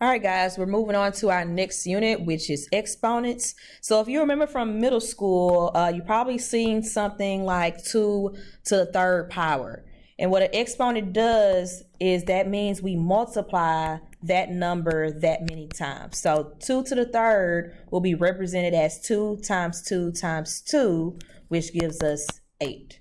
All right, guys, we're moving on to our next unit, which is exponents. So if you remember from middle school, you probably seen something like 2 to the third power. And what an exponent does is that means we multiply that number that many times. So 2 to the third will be represented as 2 times 2 times 2, which gives us 8.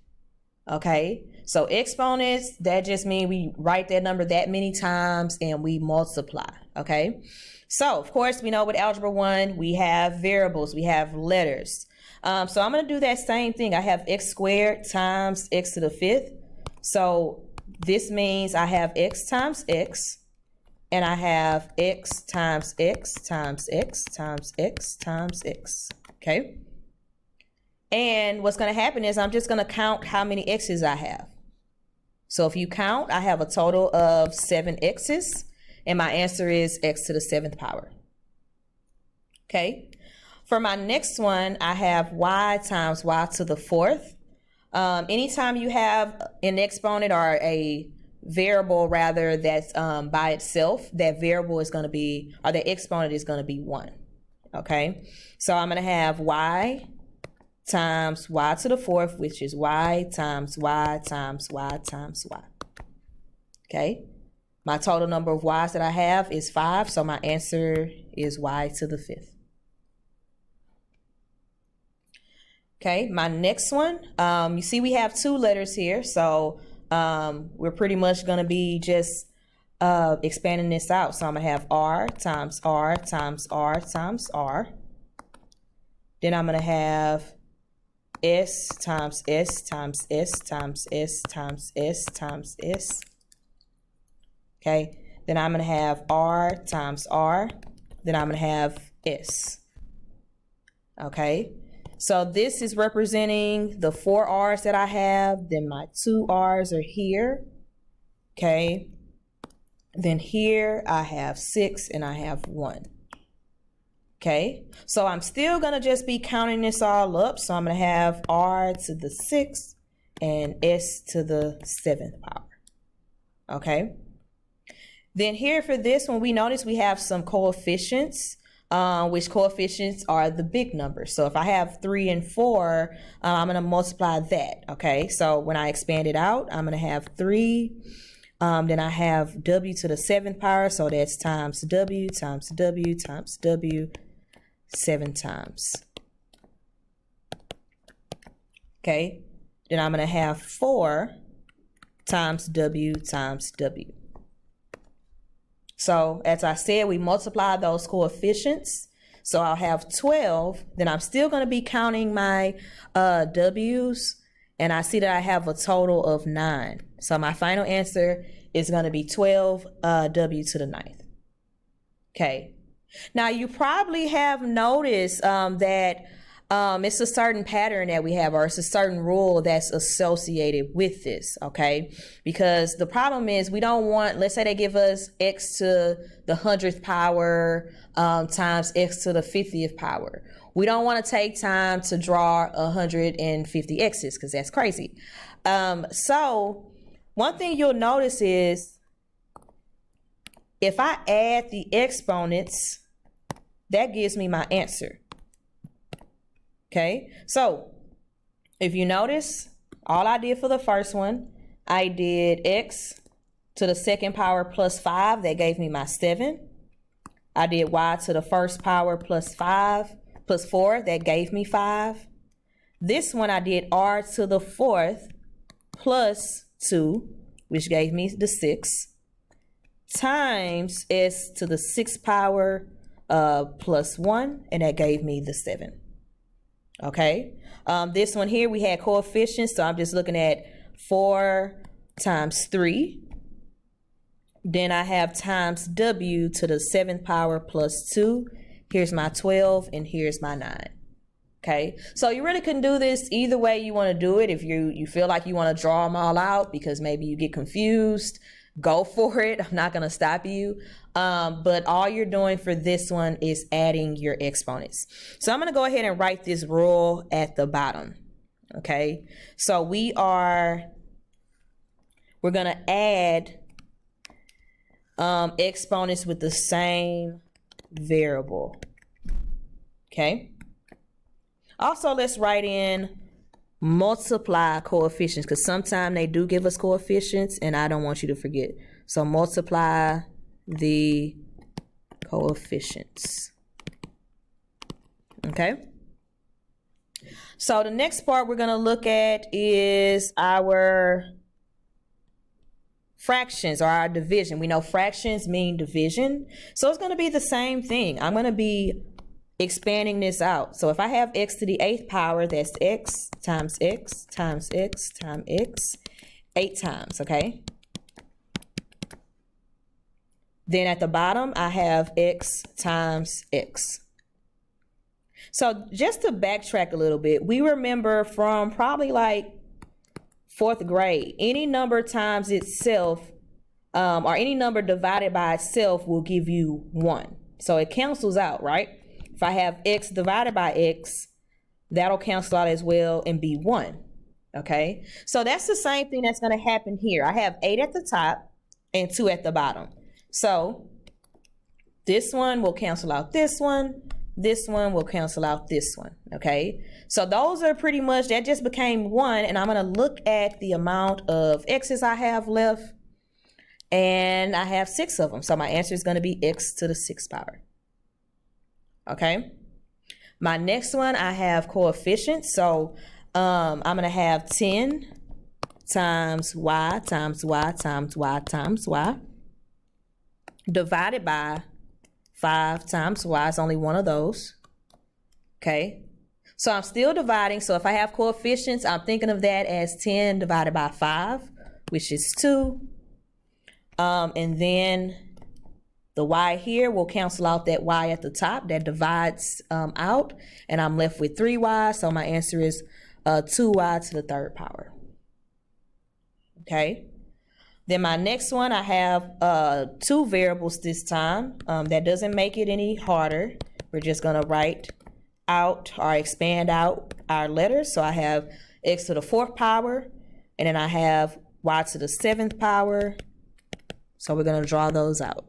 Okay, so exponents, that just means we write that number that many times and we multiply. Okay, so of course we know with algebra 1 we have variables, we have letters. So I'm going to do that same thing. I have x squared times x to the 5th. So this means I have x times x, and I have x times x times x times x times x. Okay, and what's going to happen is I'm just going to count how many x's I have. So if you count, I have a total of 7 x's, and my answer is x to the 7th power. Okay, for my next one, I have y times y to the 4th. Anytime you have an exponent or a variable rather that's by itself, that variable is going to be, or the exponent is going to be 1. Okay, so I'm going to have y times y to the 4th, which is y times y times y times y. Okay, my total number of y's that I have is 5, so my answer is y to the 5th. Okay, my next one, you see we have 2 letters here, so we're pretty much going to be just expanding this out. So I'm going to have r times r times r times r. Then I'm going to have s times s times s times s times s times s. Okay, then I'm going to have r times r. Then I'm going to have s. Okay, so this is representing the 4 r's that I have. Then my 2 r's are here. Okay, then here I have 6 and I have 1. Okay, so I'm still going to just be counting this all up. So I'm going to have r to the 6th and s to the 7th power. Okay, then here for this one, we notice we have some coefficients, which coefficients are the big numbers. So if I have 3 and 4, I'm going to multiply that. Okay, so when I expand it out, I'm going to have 3. Then I have w to the 7th power, so that's times w times w times w 7 times. Okay, then I'm going to have 4 times w times w. So as I said, we multiply those coefficients. So I'll have 12. Then I'm still going to be counting my w's, and I see that I have a total of 9. So my final answer is going to be 12 w to the 9th. Okay. Now you probably have noticed that it's a certain pattern that we have, or it's a certain rule that's associated with this, okay? Because the problem is we don't want, let's say they give us x to the 100th power times x to the 50th power. We don't want to take time to draw 150 x's because that's crazy. So one thing you'll notice is if I add the exponents, that gives me my answer. Okay, so if you notice, all I did for the first one, I did x to the 2nd power plus 5, that gave me my 7. I did y to the 1st power plus 5 plus 4, that gave me 5. This one I did r to the 4th plus 2, which gave me the 6, times s to the 6th power plus 1, and that gave me the 7. Okay, this one here we had coefficients, so I'm just looking at 4 times 3. Then I have times w to the 7th power plus 2. Here's my 12 and here's my 9. Okay, so you really can do this either way you want to do it. If you feel like you want to draw them all out because maybe you get confused, go for it. I'm not going to stop you. But all you're doing for this one is adding your exponents. So I'm going to go ahead and write this rule at the bottom. Okay, so we're going to add exponents with the same variable. Okay. Also, let's write in multiply coefficients, because sometimes they do give us coefficients and I don't want you to forget. So multiply the coefficients. Okay. So the next part we're going to look at is our fractions, or our division. We know fractions mean division. So it's going to be the same thing. I'm going to be expanding this out. So if I have x to the 8th power, that's x times x times x times x 8 times, okay? Then at the bottom, I have x times x. So just to backtrack a little bit, we remember from probably like 4th grade, any number times itself, or any number divided by itself will give you 1. So it cancels out, right? If I have x divided by x, that'll cancel out as well and be 1, okay? So that's the same thing that's going to happen here. I have 8 at the top and 2 at the bottom. So this one will cancel out this one will cancel out this one, okay? So those are pretty much, that just became 1, and I'm going to look at the amount of x's I have left, and I have 6 of them. So my answer is going to be x to the 6th power. Okay, my next one, I have coefficients. So I'm going to have 10 times y times y times y times y divided by 5 times y. It's only one of those. Okay, so I'm still dividing. So if I have coefficients, I'm thinking of that as 10 divided by 5, which is 2. And then the y here will cancel out that y at the top that divides out, and I'm left with 3y. So my answer is 2y to the 3rd power. Okay. Then my next one, I have 2 variables this time. That doesn't make it any harder. We're just going to write out or expand out our letters. So I have x to the 4th power, and then I have y to the 7th power. So we're going to draw those out.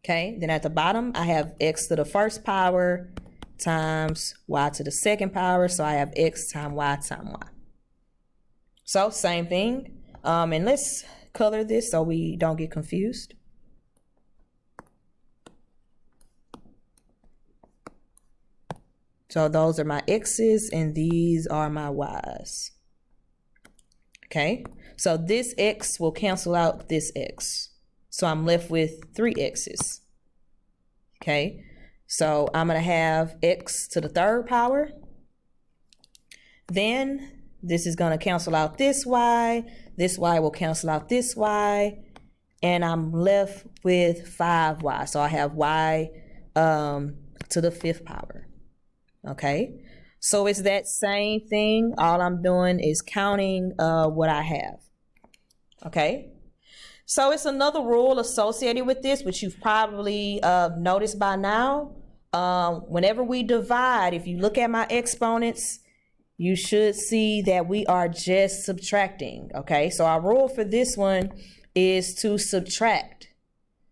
Okay, then at the bottom, I have x to the 1st power times y to the 2nd power. So I have x times y times y. So same thing. And let's color this so we don't get confused. So those are my x's and these are my y's. Okay, so this x will cancel out this x. So I'm left with 3 x's. Okay, so I'm going to have x to the 3rd power. Then this is going to cancel out this y. This y will cancel out this y. And I'm left with 5y. So I have y to the 5th power. Okay, so it's that same thing. All I'm doing is counting what I have. Okay. So it's another rule associated with this, which you've probably noticed by now. Whenever we divide, if you look at my exponents, you should see that we are just subtracting. Okay, so our rule for this one is to subtract.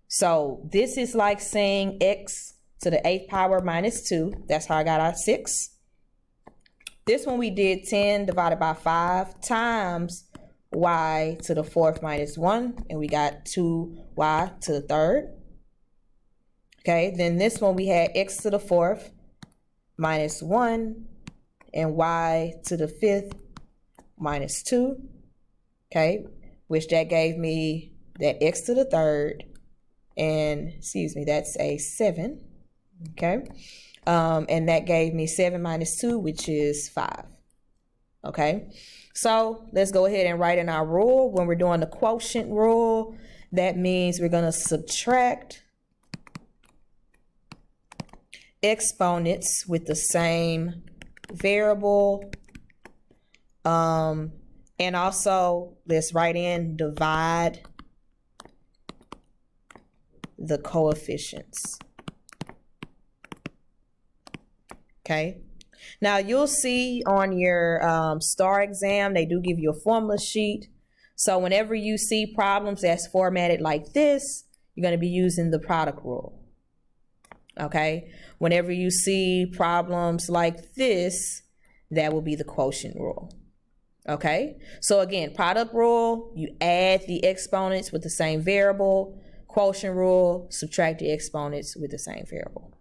So this is like saying x to the 8th power minus 2. That's how I got our 6. This one we did 10 divided by 5 times y to the 4th minus 1, and we got 2y to the 3rd. Okay, then this one we had x to the 4th minus 1 and y to the 5th minus 2. Okay, which that gave me that x to the 3rd, and excuse me, that's a 7. Okay, and that gave me 7 minus 2, which is 5. Okay, so let's go ahead and write in our rule. When we're doing the quotient rule, that means we're going to subtract exponents with the same variable. And also let's write in divide the coefficients. Okay. Now you'll see on your STAR exam, they do give you a formula sheet. So whenever you see problems that's formatted like this, you're going to be using the product rule. Okay? Whenever you see problems like this, that will be the quotient rule. Okay? So again, product rule, you add the exponents with the same variable. Quotient rule, subtract the exponents with the same variable.